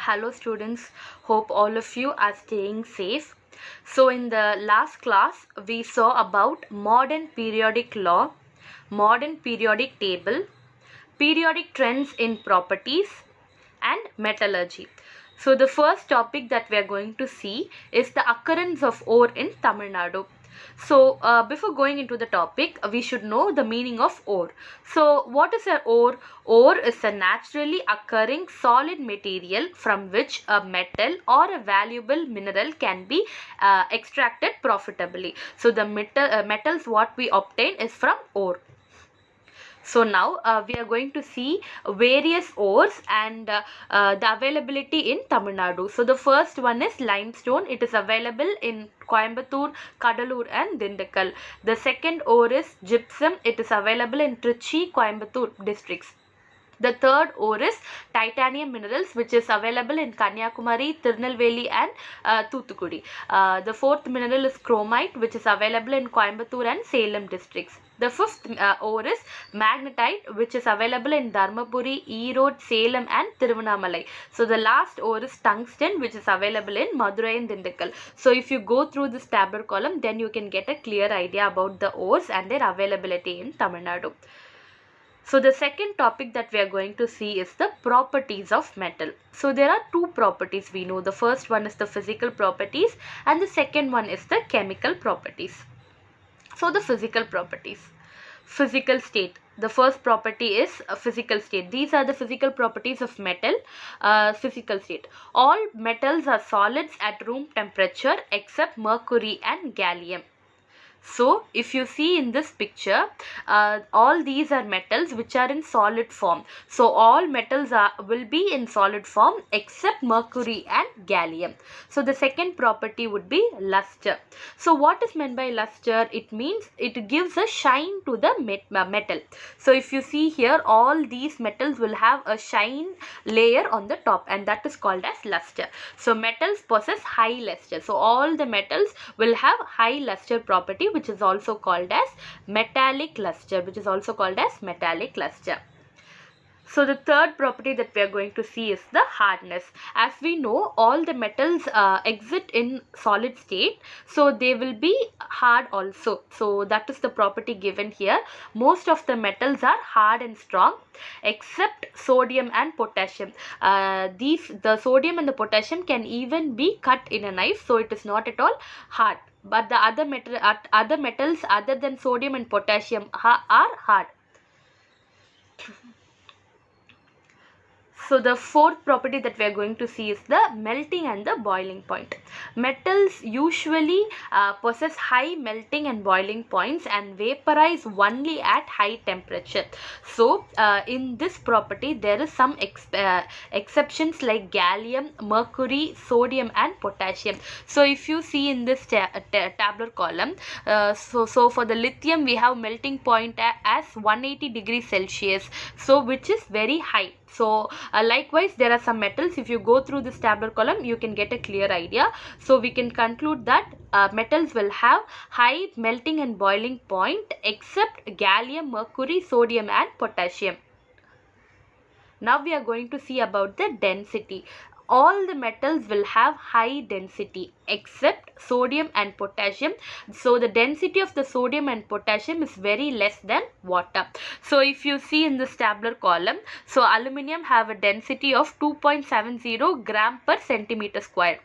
Hello students, hope all of you are staying safe. So in the last class we saw about modern periodic law, modern periodic table, periodic trends in properties and metallurgy. So the first topic that we are going to see is the occurrence of ore in Tamil Nadu. So before going into the topic, we should know the meaning of ore. So what is an ore? Ore is a naturally occurring solid material from which a metal or a valuable mineral can be extracted profitably. So the metals what we obtain is from ore. So now we are going to see various ores and the availability in Tamil Nadu. So the first one is limestone. It is available in Coimbatore, Kadalur and Dindigul. The second ore is gypsum. It is available in Trichy, Coimbatore districts. The third ore is titanium minerals, which is available in Kanyakumari, Tirunelveli and Thoothukudi. The fourth mineral is chromite, which is available in Coimbatore and Salem districts. The fifth ore is magnetite, which is available in Dharmapuri, Erode, Salem and Tiruvannamalai. So the last ore is tungsten, which is available in Madurai and Dindigul. So if you go through this tabular column, then you can get a clear idea about the ores and their availability in Tamil Nadu. So the second topic that we are going to see is the properties of metal. So there are two properties we know. The first one is the physical properties and the second one is the chemical properties. So the physical properties. Physical state. The first property is a physical state. These are the physical properties of metal. Physical state. All metals are solids at room temperature except mercury and gallium. So if you see in this picture, all these are metals which are in solid form. So all metals will be in solid form except mercury and gallium. So the second property would be luster. So what is meant by luster? It means it gives a shine to the metal. So if you see here, all these metals will have a shine layer on the top and that is called as luster. So metals possess high luster. So all the metals will have high luster property, which is also called as metallic luster, So the third property that we are going to see is the hardness. As we know, all the metals exist in solid state, so they will be hard also. So that is the property given here. Most of the metals are hard and strong except sodium and potassium. The sodium and the potassium can even be cut in a knife, so it is not at all hard. But the other metals other than sodium and potassium are hard. So the fourth property that we are going to see is the melting and the boiling point. Metals usually possess high melting and boiling points and vaporize only at high temperature. So in this property there is some exceptions like gallium, mercury, sodium and potassium. So if you see in this tabular column, so for the lithium we have melting point as 180 degrees Celsius, so which is very high. So likewise there are some metals. If you go through this tabular column, you can get a clear idea. So we can conclude that metals will have high melting and boiling point except gallium, mercury, sodium and potassium. Now we are going to see about the density. All the metals will have high density except sodium and potassium. So the density of the sodium and potassium is very less than water. So if you see in this tabular column, so aluminium have a density of 2.70 gram per centimeter square.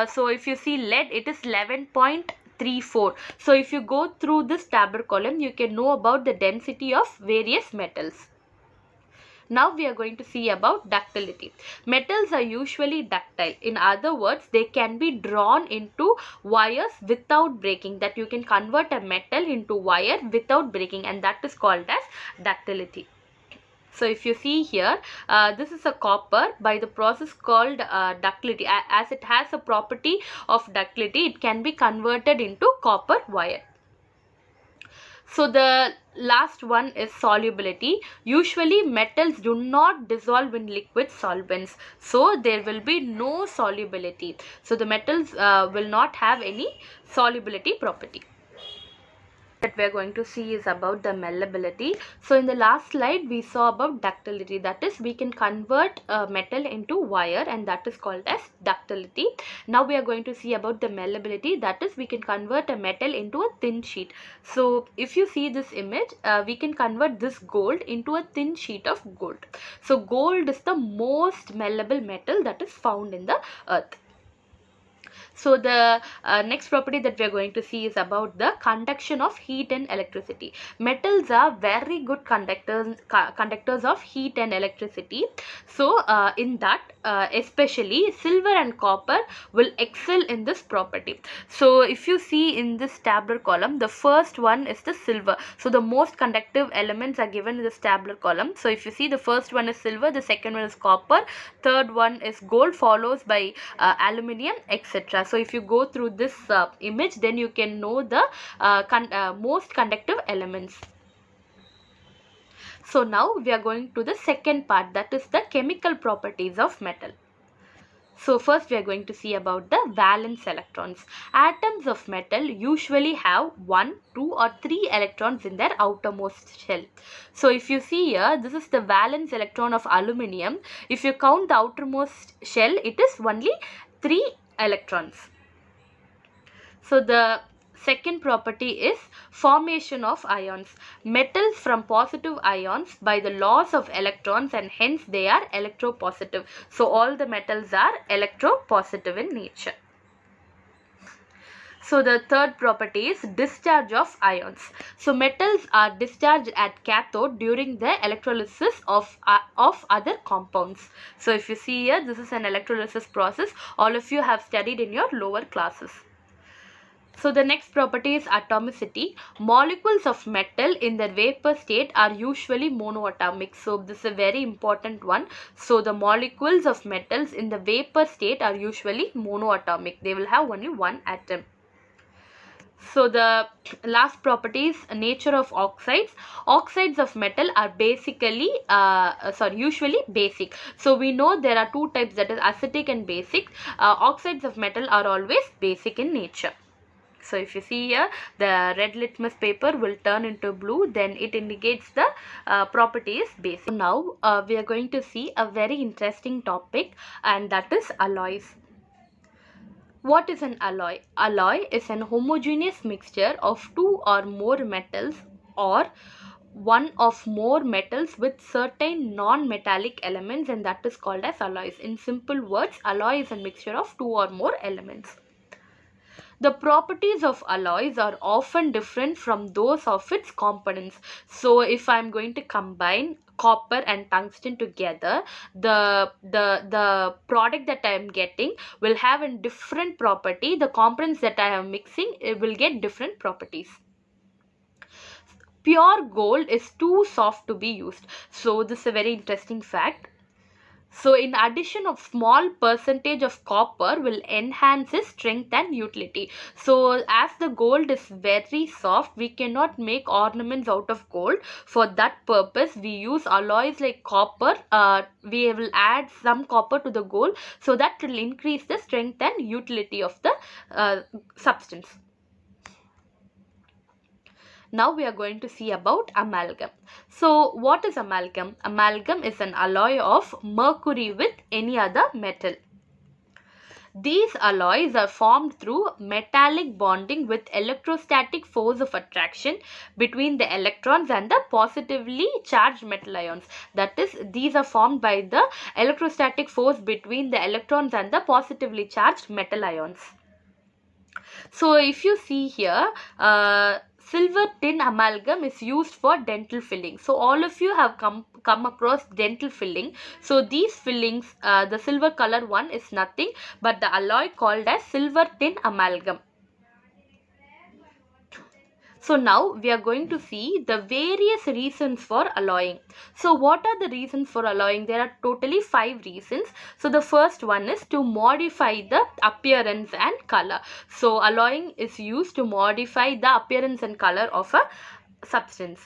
So if you see lead, it is 11.34. So if you go through this tabular column, you can know about the density of various metals. Now we are going to see about ductility. Metals are usually ductile. In other words, they can be drawn into wires without breaking. That you can convert a metal into wire without breaking, and that is called as ductility. So if you see here, this is a copper. By the process called ductility, as it has a property of ductility, it can be converted into copper wire. So the last one is solubility. Usually metals do not dissolve in liquid solvents, so there will be no solubility. So the metals will not have any solubility property. that we are going to see is about the malleability. So in the last slide we saw about ductility, that is we can convert metal into wire, and that is called as ductility. Now we are going to see about the malleability, that is we can convert a metal into a thin sheet. So if you see this image, we can convert this gold into a thin sheet of gold. So gold is the most malleable metal that is found in the earth. So the next property that we are going to see is about the conduction of heat and electricity. Metals are very good conductors of heat and electricity. So in that especially silver and copper will excel in this property. So if you see in this tabular column, the first one is the silver. So the most conductive elements are given in this tabular column. So if you see, the first one is silver, the second one is copper, third one is gold, follows by aluminium, etc. So if you go through this image, then you can know the most conductive elements. So now we are going to the second part, that is the chemical properties of metal. So first we are going to see about the valence electrons. Atoms of metal usually have 1, 2 or 3 electrons in their outermost shell. So if you see here, this is the valence electron of aluminium. If you count the outermost shell, it is only 3 electrons. So the second property is formation of ions. Metals from positive ions by the loss of electrons, and hence they are electropositive. So all the metals are electropositive in nature. So the third property is discharge of ions. So metals are discharged at cathode during the electrolysis of other compounds. So if you see here, this is an electrolysis process. All of you have studied in your lower classes. So the next property is atomicity. Molecules of metal in their vapor state are usually monoatomic. So this is a very important one. So the molecules of metals in the vapor state are usually monoatomic. They will have only one atom. So the last property is nature of oxides. Oxides of metal are basically usually basic. So we know there are two types, that is acidic and basic. Oxides of metal are always basic in nature. So if you see here, the red litmus paper will turn into blue, then it indicates the property is basic. Now we are going to see a very interesting topic, and that is alloys. What is an alloy? Alloy is an homogeneous mixture of two or more metals, or one of more metals with certain non-metallic elements, and that is called as alloys. In simple words, alloy is a mixture of two or more elements. The properties of alloys are often different from those of its components. So if I am going to combine copper and tungsten together, the product that I am getting will have a different property. The components that I am mixing, it will get different properties. Pure gold is too soft to be used. So this is a very interesting fact. So in addition of small percentage of copper will enhance its strength and utility. So as the gold is very soft, we cannot make ornaments out of gold. For that purpose, we use alloys like copper. We will add some copper to the gold, so that will increase the strength and utility of the substance. Now we are going to see about amalgam. So what is amalgam? Amalgam is an alloy of mercury with any other metal. These alloys are formed through metallic bonding with electrostatic force of attraction between the electrons and the positively charged metal ions. That is, these are formed by the electrostatic force between the electrons and the positively charged metal ions. So if you see here, silver tin amalgam is used for dental filling. So all of you have come across dental filling. So these fillings, the silver color one is nothing but the alloy called as silver tin amalgam. So now we are going to see the various reasons for alloying. So what are the reasons for alloying? There are totally 5 reasons. So the first one is to modify the appearance and color. So alloying is used to modify the appearance and color of a substance.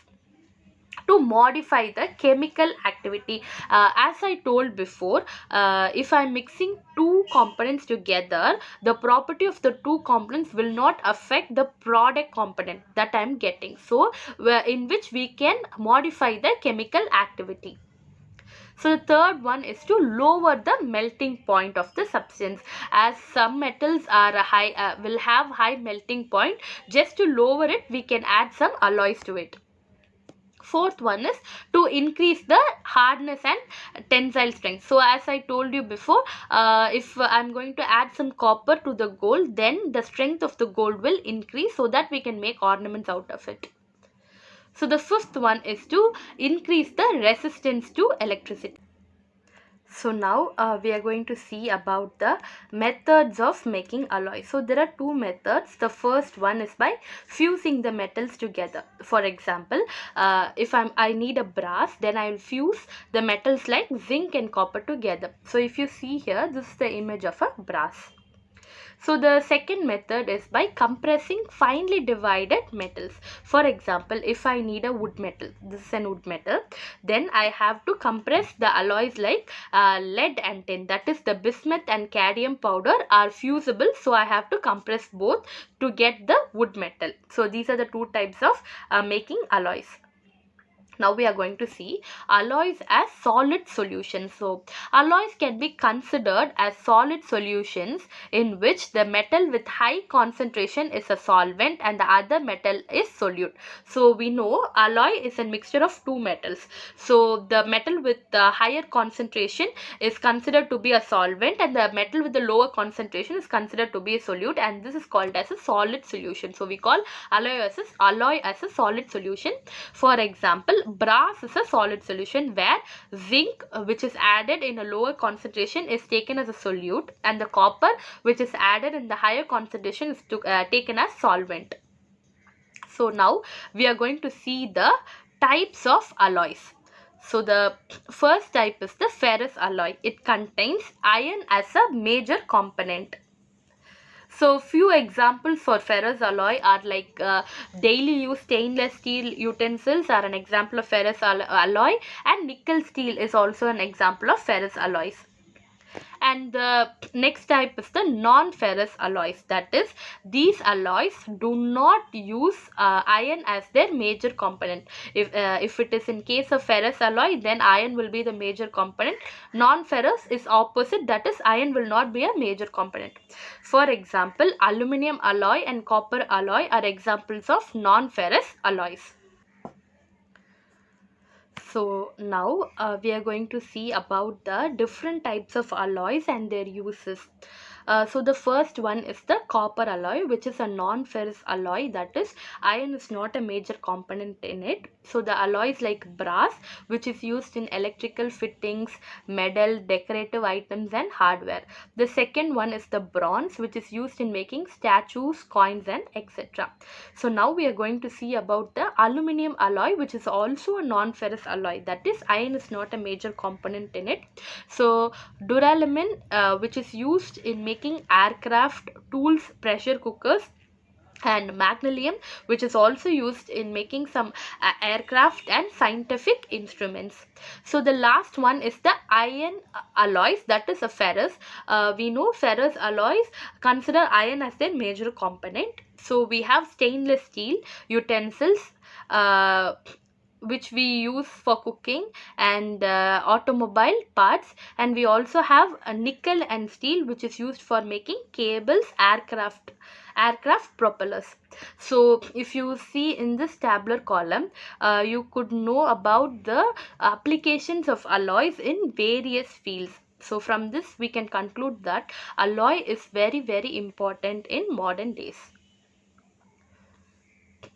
to modify the chemical activity. As I told before, if I'm mixing two components together, the property of the two components will not affect the product component that I'm getting. So in which we can modify the chemical activity. So the third one is to lower the melting point of the substance. As some metals are high, will have high melting point, just to lower it, we can add some alloys to it. Fourth one is to increase the hardness and tensile strength. So as I told you before, if I'm going to add some copper to the gold, then the strength of the gold will increase, so that we can make ornaments out of it. So the fifth one is to increase the resistance to electricity. So now we are going to see about the methods of making alloy. So there are two methods. The first one is by fusing the metals together. For example, if I need a brass, then I will fuse the metals like zinc and copper together. So if you see here, this is the image of a brass. So the second method is by compressing finely divided metals. For example, if I need a wood metal, this is an wood metal, then I have to compress the alloys like lead and tin, that is the bismuth and cadmium powder are fusible, so I have to compress both to get the wood metal. So these are the two types of making alloys. Now we are going to see alloys as solid solutions. So alloys can be considered as solid solutions in which the metal with high concentration is a solvent and the other metal is solute. So we know alloy is a mixture of two metals. So the metal with the higher concentration is considered to be a solvent, and the metal with the lower concentration is considered to be a solute, and this is called as a solid solution. So we call alloy as a solid solution. For example, brass is a solid solution where zinc, which is added in a lower concentration, is taken as a solute, and the copper, which is added in the higher concentration, is taken as solvent. So now we are going to see the types of alloys. So the first type is the ferrous alloy. It contains iron as a major component. So few examples for ferrous alloy are like daily use stainless steel utensils are an example of ferrous alloy, and nickel steel is also an example of ferrous alloys. And the next type is the non-ferrous alloys. That is, these alloys do not use iron as their major component. If it is in case of ferrous alloy, then iron will be the major component. Non-ferrous is opposite, that is, iron will not be a major component. For example, aluminum alloy and copper alloy are examples of non-ferrous alloys. So now we are going to see about the different types of alloys and their uses. So the first one is the copper alloy, which is a non-ferrous alloy, that is, iron is not a major component in it. So the alloys like brass, which is used in electrical fittings, metal, decorative items and hardware. The second one is the bronze, which is used in making statues, coins and etc. So now we are going to see about the aluminum alloy, which is also a non-ferrous alloy, that is, iron is not a major component in it. So duralumin, which is used in making aircraft, tools, pressure cookers, and magnesium, which is also used in making some aircraft and scientific instruments. So the last one is the iron alloys, that is a ferrous. We know ferrous alloys consider iron as their major component. So we have stainless steel utensils, which we use for cooking, and automobile parts, and we also have a nickel and steel, which is used for making cables, aircraft propellers. So if you see in this tabular column, you could know about the applications of alloys in various fields. So from this we can conclude that alloy is very, very important in modern days.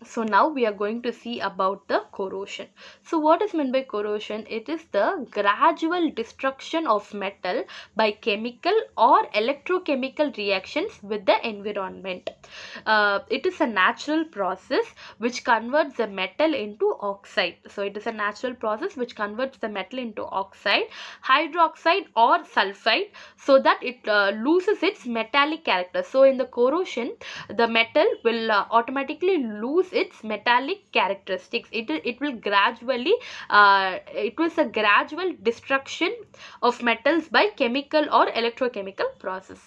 So now we are going to see about the corrosion. So what is meant by corrosion? It is the gradual destruction of metal by chemical or electrochemical reactions with the environment. It is a natural process which converts the metal into oxide. So it is a natural process which converts the metal into oxide, hydroxide or sulfide, so that it loses its metallic character. So in the corrosion, the metal will automatically lose lose its metallic characteristics. It will gradually, it was a gradual destruction of metals by chemical or electrochemical process.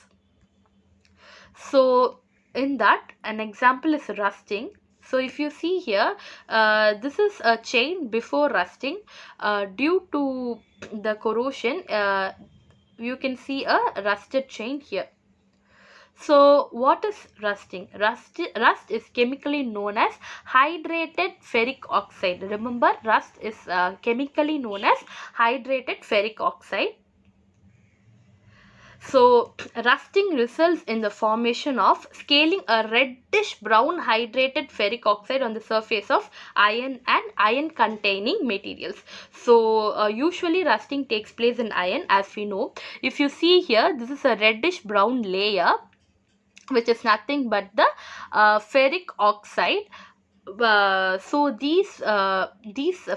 So in that, an example is rusting. So if you see here, this is a chain before rusting. Due to the corrosion, you can see a rusted chain here. So what is rusting? Rust is chemically known as hydrated ferric oxide. Remember, rust is chemically known as hydrated ferric oxide. So rusting results in the formation of scaling a reddish brown hydrated ferric oxide on the surface of iron and iron containing materials. So usually rusting takes place in iron, as we know. If you see here, this is a reddish brown layer, which is nothing but the ferric oxide. So these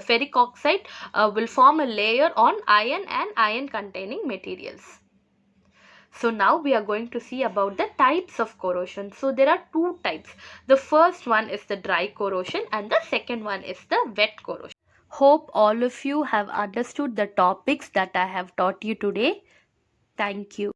ferric oxide will form a layer on iron and iron containing materials. So now we are going to see about the types of corrosion. So there are two types. The first one is the dry corrosion and the second one is the wet corrosion. Hope all of you have understood the topics that I have taught you today. Thank you.